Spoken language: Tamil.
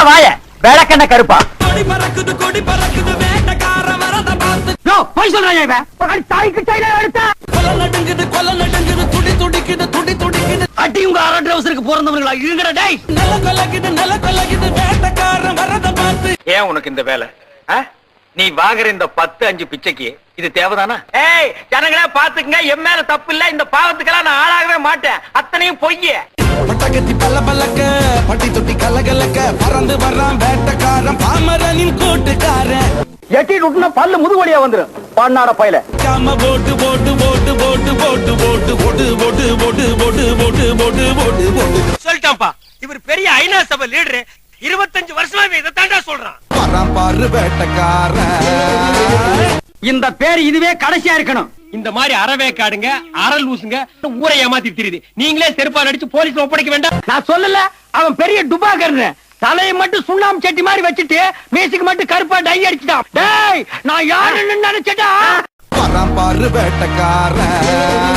வாய விளக்கெண்ண கருப்பா. கொடி பறக்குது வேட்டக்கார வரத பார்த்து போய் சொல்றாங்க இவன். தாய்க்கு டைலர் எடுத்தா கொல்ல நடுங்குது துடி துடிக்குது அடி உங்க அரை ட்ரவுசருக்கு பிறந்தவங்களா இருங்கடா டேய். நில கொல்லக்குது வேட்டக்கார வரத பார்த்து. ஏன் உனக்கு இந்த வேலை? நீ வாங்குற இந்த 10-5 பிச்சைக்கு இது தேவைதானா? ஏய் ஜனங்களே பாத்துக்கங்க, என் மேல தப்பு இல்ல. இந்த பாவத்துக்கெல்லாம் நான் ஆளாகவே மாட்டேன். அத்தனையும் பொய்ய. பட்டகத்தி பல்லக்க பட்டி தொட்டி கலகலக்க பறந்து வர்றான் வேட்டக்காரன் பாமரனின் கூட்டுக்காரன். எட்டி விட்டுனா பல்லு முதுவலியா வந்துரும் பண்ணாட பையில. காம போட்டு சொல்லிட்டான்ப்பா, இவர் பெரிய ஐநா சபை லீடரு. 25 வருஷமா இதை தாண்டா சொல்றான். வரான் பாரு வேட்டக்காரன். இந்த பேர் இதுவே கடைசியா இருக்கணும். இந்த மாதிரி அறவேக்காடுங்க அறல் லூசுங்க ஊரை ஏமாத்தி தெரியுது. நீங்களே செருப்பால் அடிச்சு போலீஸ்ல ஒப்படைக்க வேண்டாம். நான் சொல்லல, அவன் பெரிய டுபாக்கர். தலையை மட்டும் சுண்ணாம்பு சட்டி மாதிரி வச்சுட்டு மீசுக்கு மட்டும் கருப்பா டை அடிச்சுட்டான். டேய் நான் யாருன்னு நினைச்சடா. வரான் பாரு வேட்டக்காரன்.